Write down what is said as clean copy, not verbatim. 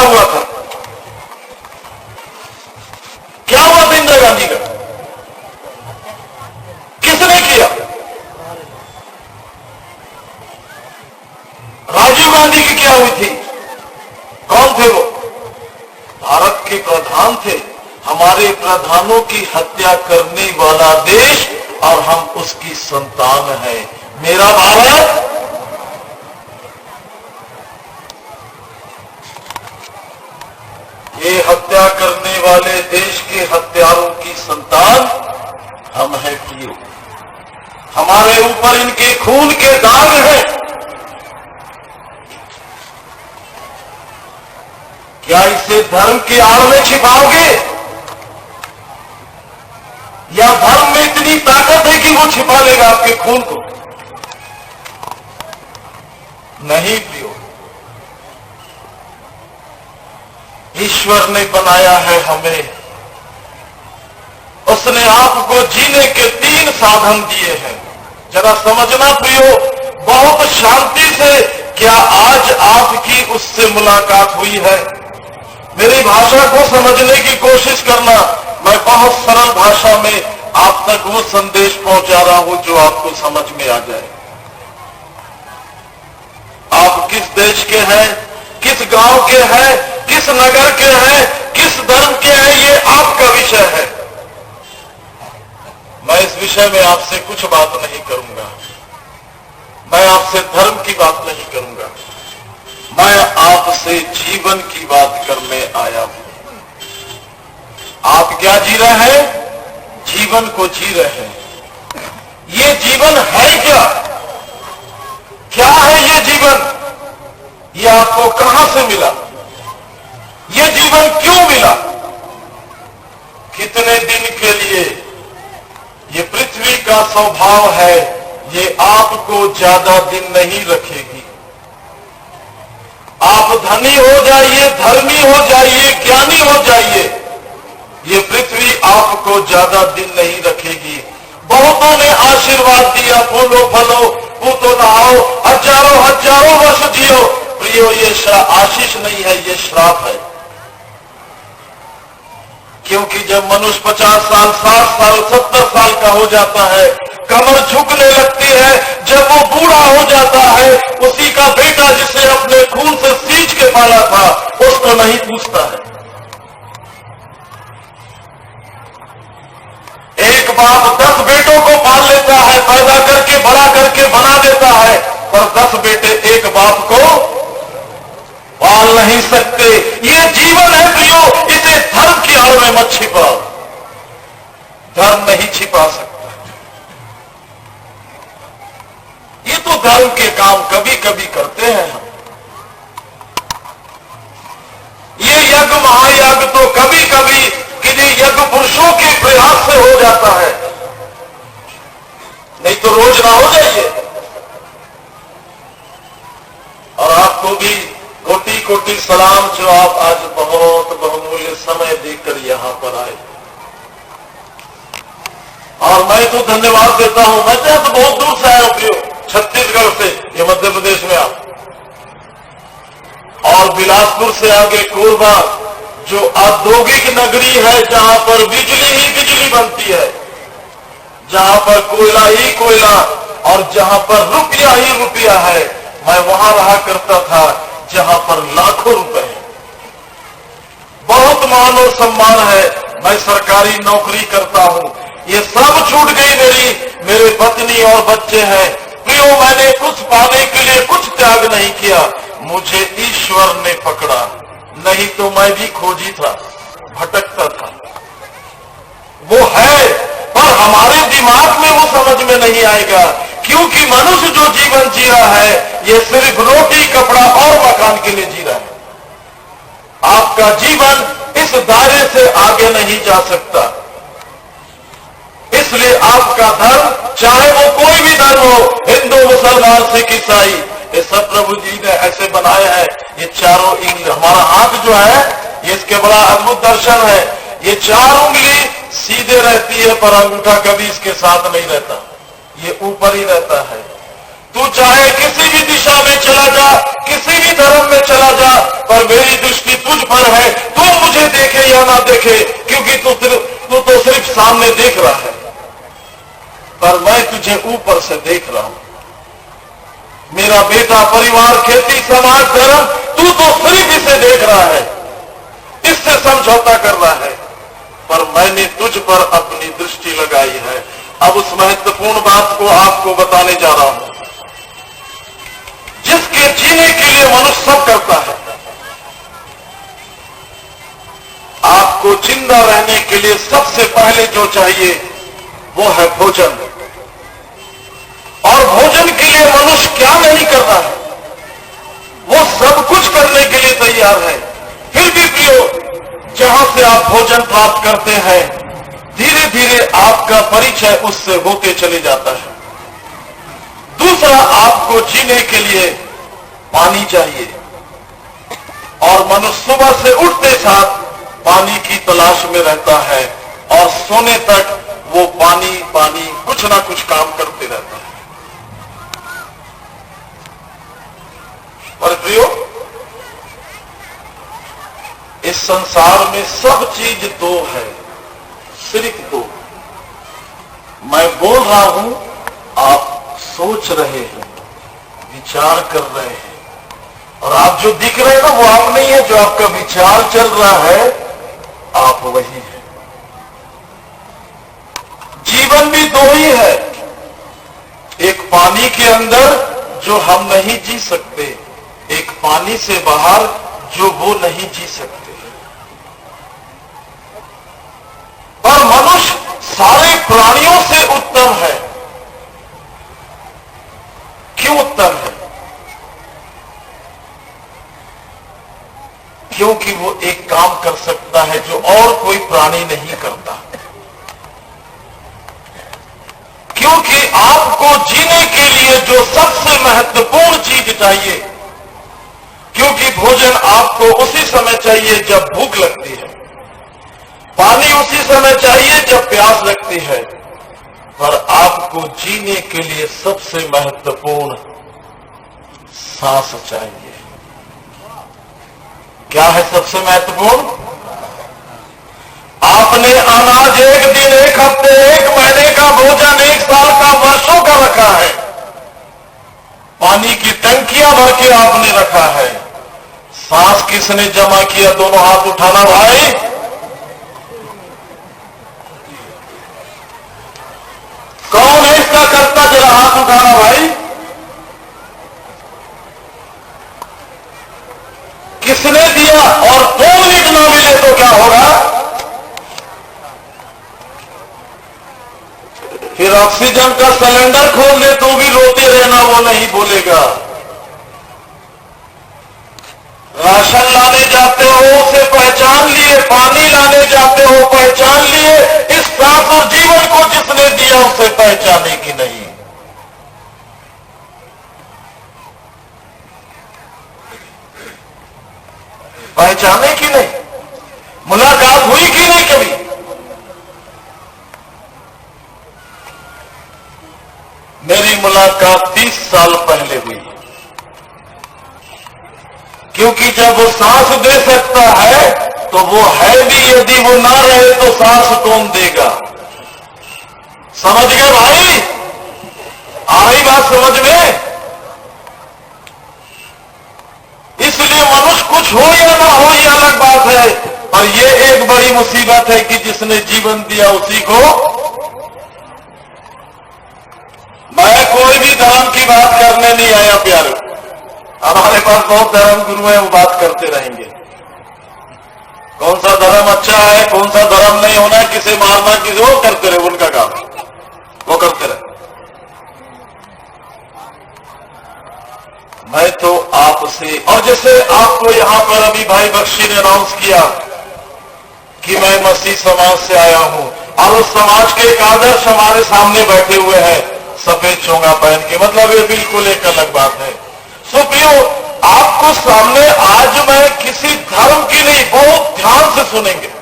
हुआ था? क्या हुआ था इंदिरा गांधी का? किसने किया? राजीव गांधी की क्या हुई थी? कौन थे वो? भारत के प्रधान थे। हमारे प्रधानों की हत्या करने वाला देश और हम उसकी संतान है। मेरा भारत ये हत्या करने वाले देश के हत्यारों की संतान हम हैं प्रियो। हमारे ऊपर इनके खून के दाग हैं। क्या इसे धर्म की आड़ में छिपाओगे? या धर्म में इतनी ताकत है कि वो छिपा लेगा आपके खून को? नहीं प्रियो, ईश्वर ने बनाया है हमें। उसने आपको जीने के 3 साधन दिए हैं। जरा समझना प्रियो, बहुत शांति से। क्या आज आपकी उससे मुलाकात हुई है? मेरी भाषा को समझने की कोशिश करना। मैं बहुत सरल भाषा में आप तक वो संदेश पहुंचा रहा हूं जो आपको समझ में आ जाए। आप किस देश के हैं, किस गांव के हैं, किस नगर के हैं, किस धर्म के हैं, ये आपका विषय है। मैं इस विषय में आपसे कुछ बात नहीं करूंगा। मैं आपसे धर्म की बात नहीं करूंगा। मैं आपसे जीवन की बात करने आया हूं। आप क्या जी रहे हैं? जीवन को जी रहे हैं। ये जीवन है क्या? क्या है ये जीवन? ये आपको कहां से मिला? ये जीवन क्यों मिला? कितने दिन के लिए? ये पृथ्वी का स्वभाव है, ये आपको ज्यादा दिन नहीं रखेगी। आप धनी हो जाइए, धर्मी हो जाइए, ज्ञानी हो जाइए, ये पृथ्वी आपको ज्यादा दिन नहीं रखेगी। बहुतों ने आशीर्वाद दिया, फूलो फलो पूतो नहाओ, हजारों हजारों वर्ष जियो। प्रियो, ये आशीष नहीं है, ये श्राप है। क्योंकि जब मनुष्य 50 साल, 60 साल, 70 साल का हो जाता है, कमर झुकने लगती है। जब वो बूढ़ा हो जाता है, उसी का बेटा जिसे अपने खून से सींच के पाला था, उसको नहीं पूछता है। एक बाप 10 बेटों को पाल लेता है, पैदा करके बड़ा करके बना देता है, पर 10 बेटे एक बाप को पाल नहीं सकते। ये जीवन है प्रियो, इसे धर्म की आड़ में मत छिपाओ। धर्म नहीं छिपा सकता। ये तो धर्म के काम कभी कभी करते हैं हम। ये यज्ञ महायज्ञ तो कभी कभी किन्हीं यज्ञ पुरुषों के प्रयास से हो जाता है, नहीं तो रोज ना हो जाइए। और आपको भी कोटि कोटि सलाम जो आप आज बहुत बहुमूल्य समय देकर यहां पर आए। और मैं तो धन्यवाद देता हूं। मैं तो बहुत दूर से आया हूं, छत्तीसगढ़ से, ये मध्य प्रदेश में आप, और बिलासपुर से आगे कोरबा, जो औद्योगिक नगरी है, जहां पर बिजली ही बिजली बनती है, जहां पर कोयला ही कोयला और जहां पर रुपया ही रुपया है। मैं वहां रहा करता था जहां पर लाखों रुपए हैं। बहुत मान और सम्मान है। मैं सरकारी नौकरी करता हूं, ये सब छूट गई मेरे पत्नी और बच्चे हैं। प्रियो, मैंने कुछ पाने के लिए कुछ त्याग नहीं किया, मुझे ईश्वर ने पकड़ा। नहीं तो मैं भी खोजी था, भटकता था। वो है, पर हमारे दिमाग में वो समझ में नहीं आएगा, क्योंकि मनुष्य जो जीवन जी रहा है, ये सिर्फ रोटी कपड़ा और मकान के लिए जी रहा है। आपका जीवन इस दायरे से आगे नहीं जा सकता। इसलिए आपका धर्म, चाहे वो कोई भी धर्म हो, हिंदू, मुसलमान, सिख, ईसाई, ये सब प्रभु जी ने ऐसे बनाया है। ये चारों उंगली, हमारा हाथ जो है, ये इसके बड़ा अद्भुत दर्शन है। ये 4 उंगली सीधे रहती है, पर अंगूठा कभी इसके साथ नहीं रहता, ये ऊपर ही रहता है। तू चाहे किसी भी दिशा में चला जा, किसी भी धर्म में चला जा, पर मेरी दृष्टि तुझ देखे, क्योंकि तू तो सिर्फ सामने देख रहा है, पर मैं तुझे ऊपर से देख रहा हूं। मेरा बेटा, परिवार, खेती, समाज, धर्म, तू तो सिर्फ इसे देख रहा है, इससे समझौता कर रहा है, पर मैंने तुझ पर अपनी दृष्टि लगाई है। अब उस महत्वपूर्ण बात को आपको बताने जा रहा हूं, जिसके जीने के लिए मनुष्य सब करता है। आपको जिंदा रहने के लिए सबसे पहले जो चाहिए वो है भोजन, और भोजन के लिए मनुष्य क्या नहीं कर रहा है, वो सब कुछ करने के लिए तैयार है। फिर भी प्रियो, जहां से आप भोजन प्राप्त करते हैं, धीरे धीरे आपका परिचय उससे होते चले जाता है। दूसरा, आपको जीने के लिए पानी चाहिए, और मनुष्य सुबह से उठते साथ पानी की तलाश में रहता है, और सोने तक वो पानी पानी कुछ ना कुछ काम करते रहता है। और प्रियो, इस संसार में सब चीज दो है, सिर्फ दो। मैं बोल रहा हूं, आप सोच रहे हैं, विचार कर रहे हैं, और आप जो दिख रहे हैं ना, वो आप नहीं है। जो आपका विचार चल रहा है, आप वही है। जीवन भी दो ही है, एक पानी के अंदर जो हम नहीं जी सकते, एक पानी से बाहर जो वो नहीं जी सकते। पर मनुष्य सारे प्राणियों से उत्तम है। क्यों उत्तम है? क्योंकि वो एक काम कर सकता है जो और कोई प्राणी नहीं करता। क्योंकि आपको जीने के लिए जो सबसे महत्वपूर्ण चीज चाहिए, क्योंकि भोजन आपको उसी समय चाहिए जब भूख लगती है, पानी उसी समय चाहिए जब प्यास लगती है, पर आपको जीने के लिए सबसे महत्वपूर्ण सांस चाहिए। क्या है सबसे महत्वपूर्ण? आपने अनाज एक दिन, एक हफ्ते, एक महीने का भोजन, एक साल का, वर्षों का रखा है। पानी की टंकियां भर के आपने रखा है। सांस किसने जमा किया? दोनों हाथ उठाना भाई। कौन है इसका कर्ता? जरा हाथ उठाना भाई। किसने दिया? और 2 मिनट ना मिले तो क्या होगा? फिर ऑक्सीजन का सिलेंडर खोल दे तो भी रोते रहना, वो नहीं बोलेगा। राशन लाने जाते हो उसे पहचान लिए, पानी लाने जाते हो पहचान लिए, इस सांस और जीवन को जिसने दिया उसे पहचाने की नहीं। पहचाने की नहीं, मुलाकात हुई कि नहीं कभी? मेरी मुलाकात 30 साल पहले हुई, क्योंकि जब वो सांस दे सकता है तो वो है भी, यदि वो ना रहे तो सांस कौन देगा? समझ गए भाई? आ रही बात समझ में? इसलिए मनुष्य कुछ हो या ना हो ये अलग बात है, और ये एक बड़ी मुसीबत है कि जिसने जीवन दिया उसी को। मैं कोई भी धर्म की बात करने नहीं आया प्यारे, हमारे पास बहुत धर्म गुरु हैं, वो बात करते रहेंगे। कौन सा धर्म अच्छा है, कौन सा धर्म नहीं होना है, किसे मारना, किसे, वो करते रहे, उनका काम वो करते रहे। मैं तो आपसे, और जैसे आपको यहां पर अभी भाई बख्शी ने अनाउंस किया कि मैं मसीह समाज से आया हूं, और उस समाज के एक आदर्श हमारे सामने बैठे हुए हैं सफेद चोंगा पहन के, मतलब ये बिल्कुल एक अलग बात है। सो प्रियो, आपको सामने आज मैं किसी धर्म की नहीं, बहुत ध्यान से सुनेंगे,